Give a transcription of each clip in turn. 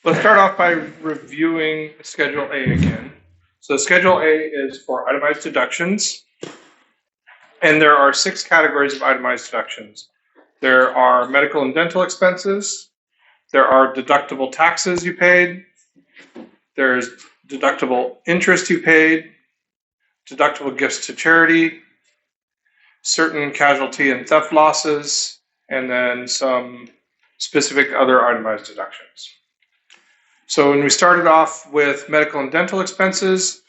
Let's start off by reviewing Schedule A again. So Schedule A is for itemized deductions, and there are 6 categories of itemized deductions. There are medical and dental expenses, there are deductible taxes you paid, there's deductible interest you paid, deductible gifts to charity, certain casualty and theft losses, and then some specific other itemized deductions. So when we started off with medical and dental expenses,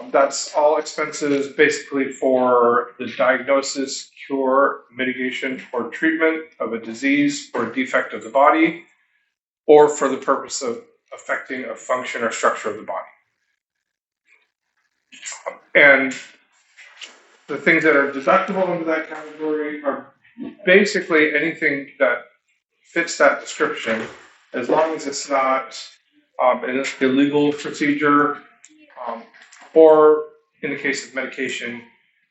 that's all expenses basically for the diagnosis, cure, mitigation, or treatment of a disease or defect of the body, or for the purpose of affecting a function or structure of the body. And the things that are deductible under that category are basically anything that fits that description, as long as it's not an illegal procedure, or in the case of medication,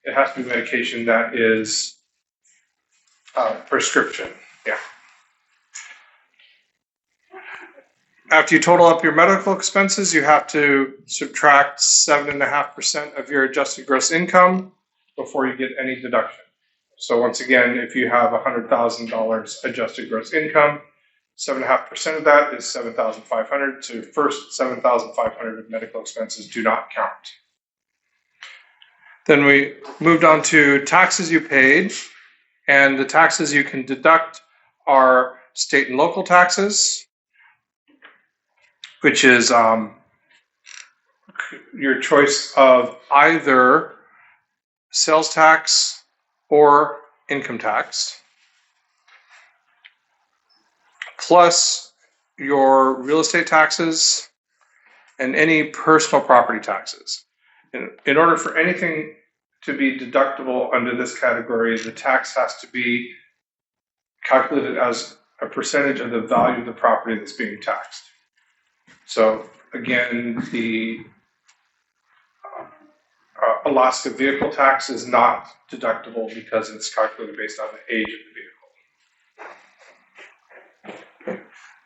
it has to be medication that is prescription. Yeah. After you total up your medical expenses, you have to subtract 7.5% of your adjusted gross income before you get any deduction. So once again, if you have $100,000 adjusted gross income, 7.5% of that is $7,500. So your first $7,500 of medical expenses do not count. Then we moved on to taxes you paid, and the taxes you can deduct are state and local taxes, which is your choice of either sales tax or income tax, plus your real estate taxes and any personal property taxes. In order for anything to be deductible under this category, the tax has to be calculated as a percentage of the value of the property that's being taxed. So again, the Alaska vehicle tax is not deductible because it's calculated based on the age of the vehicle.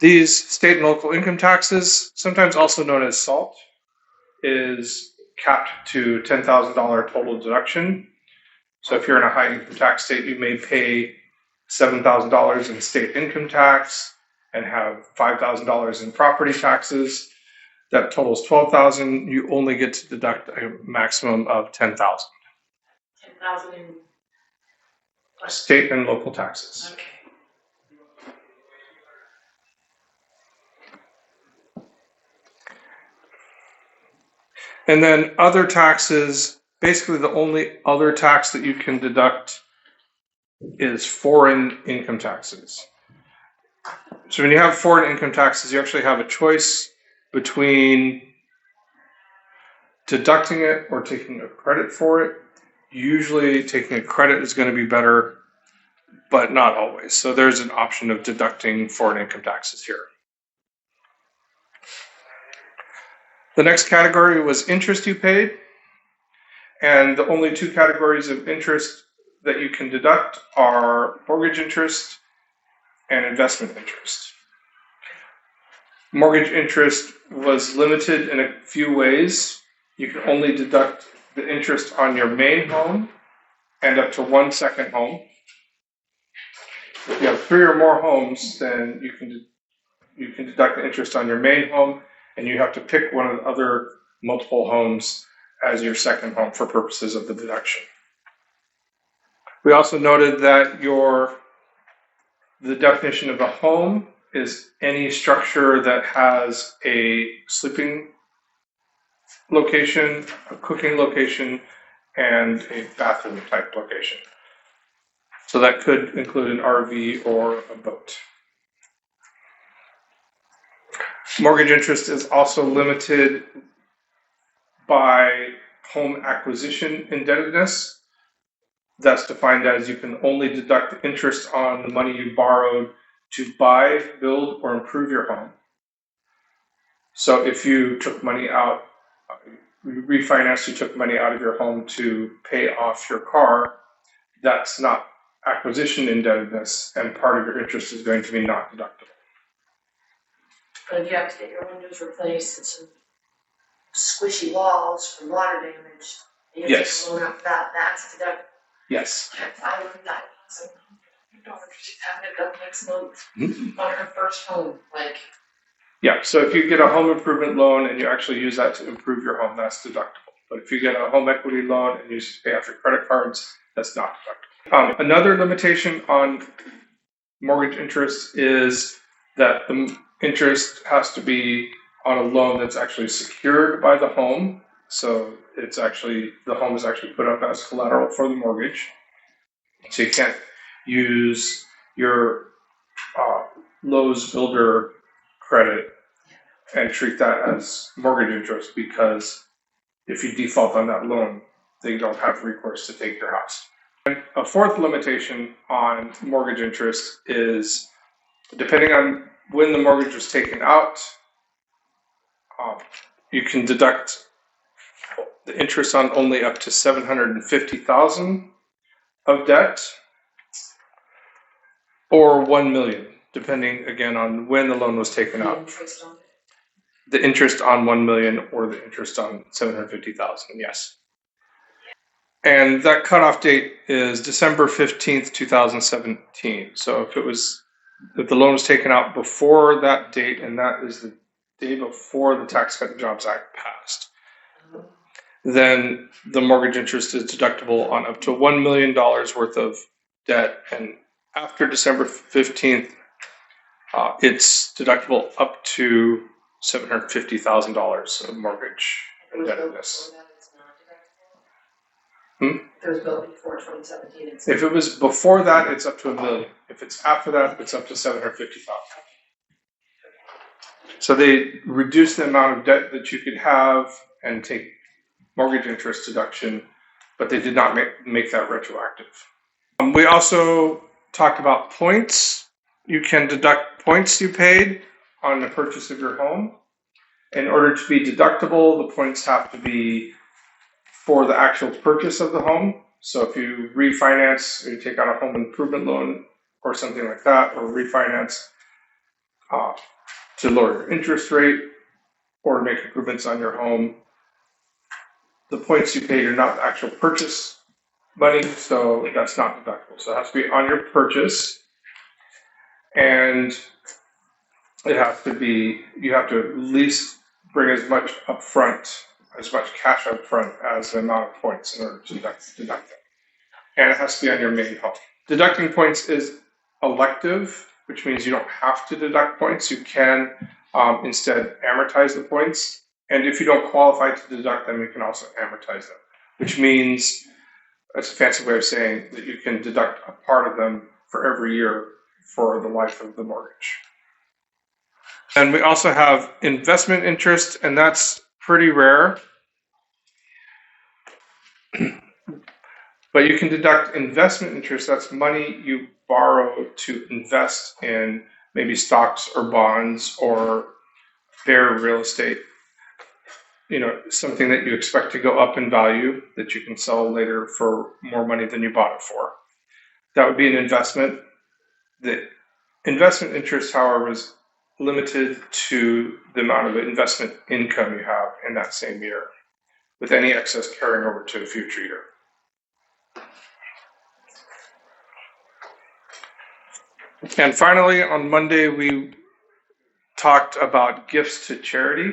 These state and local income taxes, sometimes also known as SALT, is capped to $10,000 total deduction. So if you're in a high income tax state, you may pay $7,000 in state income tax and have $5,000 in property taxes. That totals $12,000. You only get to deduct a maximum of $10,000. $10,000 in state and local taxes. Okay. And then other taxes, basically the only other tax that you can deduct is foreign income taxes. So when you have foreign income taxes, you actually have a choice between deducting it or taking a credit for it. Usually taking a credit is going to be better, but not always. So there's an option of deducting foreign income taxes here. The next category was interest you paid. And the only 2 categories of interest that you can deduct are mortgage interest and investment interest. Mortgage interest was limited in a few ways. You can only deduct the interest on your main home and up to 1 second home. If you have 3 or more homes, then you can deduct the interest on your main home, and you have to pick one of the other multiple homes as your second home for purposes of the deduction. We also noted that the definition of a home is any structure that has a sleeping location, a cooking location, and a bathroom type location. So that could include an RV or a boat. Mortgage interest is also limited by home acquisition indebtedness. That's defined as you can only deduct interest on the money you borrowed to buy, build, or improve your home. So if you took money out, you refinanced, you took money out of your home to pay off your car, that's not acquisition indebtedness, and part of your interest is going to be not deductible. But if you have to get your windows replaced and some squishy walls from water damage, and you're Yes. taking a loan out for that, that's deductible. Yes. I learned that, so my daughter, she's having it done next month Mhm. on her first home, like, Yeah, so if you get a home improvement loan and you actually use that to improve your home, that's deductible. But if you get a home equity loan and you use it to pay off your credit cards, that's not deductible. Another limitation on mortgage interest is that the interest has to be on a loan that's actually secured by the home. So it's actually, the home is actually put up as collateral for the mortgage. So you can't use your Lowe's builder credit and treat that as mortgage interest, because if you default on that loan, they don't have recourse to take your house. And a fourth limitation on mortgage interest is, depending on when the mortgage was taken out, you can deduct the interest on only up to $750,000 of debt, or $1 million, depending again on when the loan was taken out. interest on it. The interest on $1 million or the interest on $750,000, yes. And that cutoff date is December 15th, 2017. So if the loan was taken out before that date, and that is the day before the Tax Cut and Jobs Act passed, then the mortgage interest is deductible on up to $1 million worth of debt. And after December 15th, it's deductible up to $750,000 of mortgage If it was built indebtedness. before that, it's not deductible. Hmm? If it was built before 2017, it's. If it was before that, it's up to $1 million. If it's after that, it's up to $750,000. So they reduce the amount of debt that you could have and take mortgage interest deduction, but they did not make that retroactive. We also talked about points. You can deduct points you paid on the purchase of your home. In order to be deductible, the points have to be for the actual purchase of the home. So if you refinance or you take out a home improvement loan or something like that, or refinance to lower your interest rate or make improvements on your home, the points you paid are not the actual purchase money, so that's not deductible. So it has to be on your purchase, and it has to be, you have to at least bring as much upfront, as much cash upfront as the amount of points in order to deduct it. And it has to be on your main home. Deducting points is elective, which means you don't have to deduct points. You can instead amortize the points. And if you don't qualify to deduct them, you can also amortize them, which means, that's a fancy way of saying that you can deduct a part of them for every year for the life of the mortgage. And we also have investment interest, and that's pretty rare. But you can deduct investment interest. That's money you borrow to invest in maybe stocks or bonds or bare real estate. You know, something that you expect to go up in value that you can sell later for more money than you bought it for. That would be an investment. The investment interest, however, is limited to the amount of investment income you have in that same year, with any excess carrying over to a future year. And finally, on Monday, we talked about gifts to charity.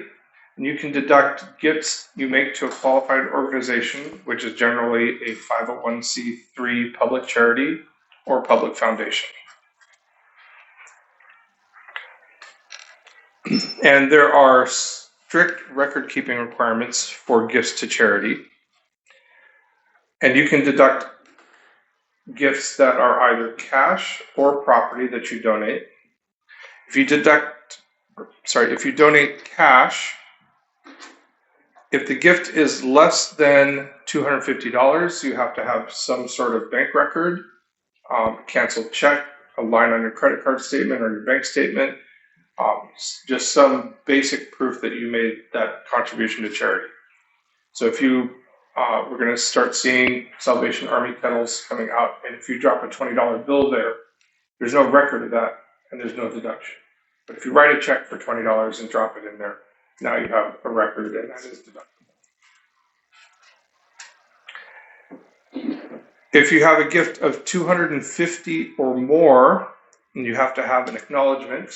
And you can deduct gifts you make to a qualified organization, which is generally a 501c3 public charity or public foundation. And there are strict record-keeping requirements for gifts to charity. And you can deduct gifts that are either cash or property that you donate. If you donate cash, if the gift is less than $250, you have to have some sort of bank record, canceled check, a line on your credit card statement or your bank statement, just some basic proof that you made that contribution to charity. So if we're going to start seeing Salvation Army kettles coming out, and if you drop a $20 bill there, there's no record of that, and there's no deduction. But if you write a check for $20 and drop it in there, now you have a record and that is deductible. If you have a gift of $250 or more, you have to have an acknowledgement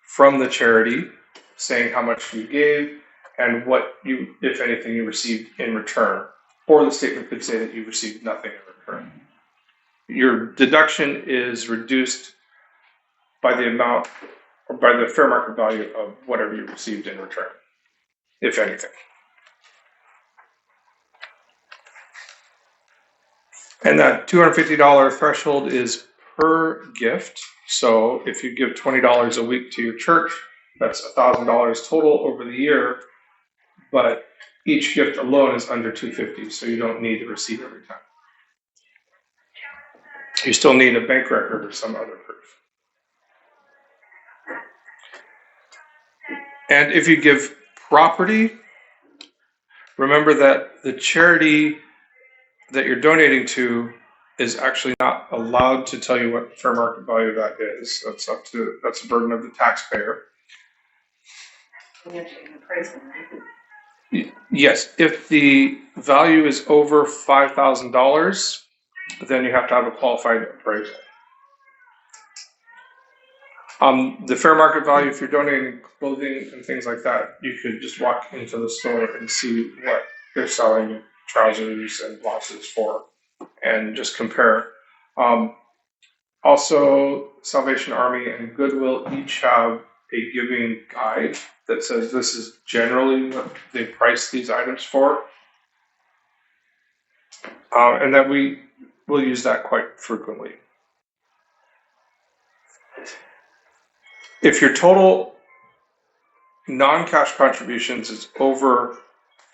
from the charity saying how much you gave and what you, if anything, you received in return. Or the statement could say that you received nothing in return. Your deduction is reduced by the amount or by the fair market value of whatever you received in return, if anything. And that $250 threshold is per gift. So if you give $20 a week to your church, that's $1,000 total over the year, but each gift alone is under $250, so you don't need a receipt every time. You still need a bank record or some other proof. And if you give property, remember that the charity that you're donating to is actually not allowed to tell you what fair market value that is. That's a burden of the taxpayer. Yes, if the value is over $5,000, then you have to have a qualified appraisal. The fair market value, if you're donating clothing and things like that, you could just walk into the store and see what they're selling trousers and blouses for and just compare. Also, Salvation Army and Goodwill each have a giving guide that says this is generally what they price these items for. And that we will use that quite frequently. If your total non-cash contributions is over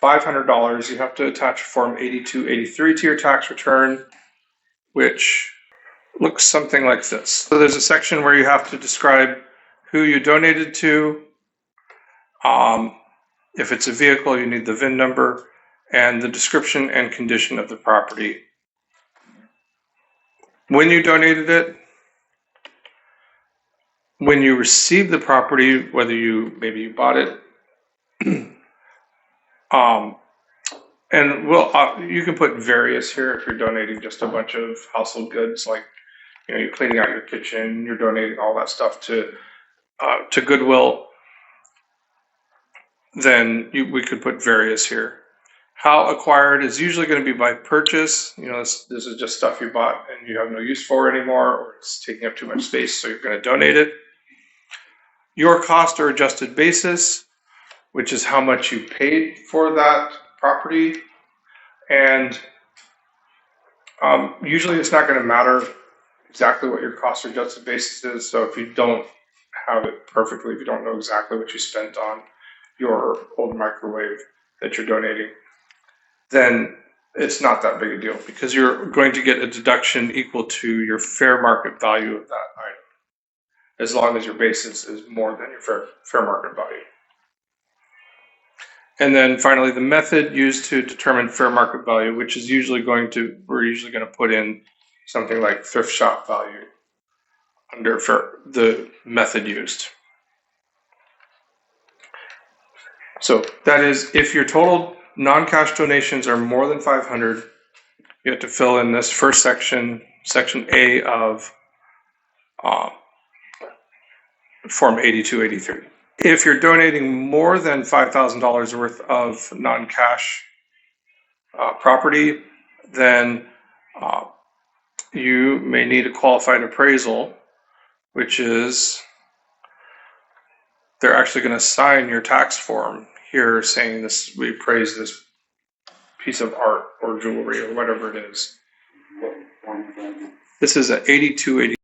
$500, you have to attach Form 8283 to your tax return, which looks something like this. So there's a section where you have to describe who you donated to. If it's a vehicle, you need the VIN number and the description and condition of the property. When you donated it, when you received the property, whether maybe you bought it, and you can put various here if you're donating just a bunch of household goods, like you're cleaning out your kitchen, you're donating all that stuff to Goodwill. Then we could put various here. How acquired is usually going to be by purchase. This is just stuff you bought and you have no use for anymore, or it's taking up too much space, so you're going to donate it. Your cost or adjusted basis, which is how much you paid for that property. And usually it's not going to matter exactly what your cost or adjusted basis is. So if you don't have it perfectly, if you don't know exactly what you spent on your old microwave that you're donating, then it's not that big a deal because you're going to get a deduction equal to your fair market value of that item, as long as your basis is more than your fair market value. And then finally, the method used to determine fair market value, which is we're usually going to put in something like thrift shop value under the method used. So that is, if your total non-cash donations are more than 500, you have to fill in this first section, section A of Form 8283. If you're donating more than $5,000 worth of non-cash property, then you may need a qualified appraisal, which is they're actually going to sign your tax form here saying this, we appraise this piece of art or jewelry or whatever it is. This is an 8283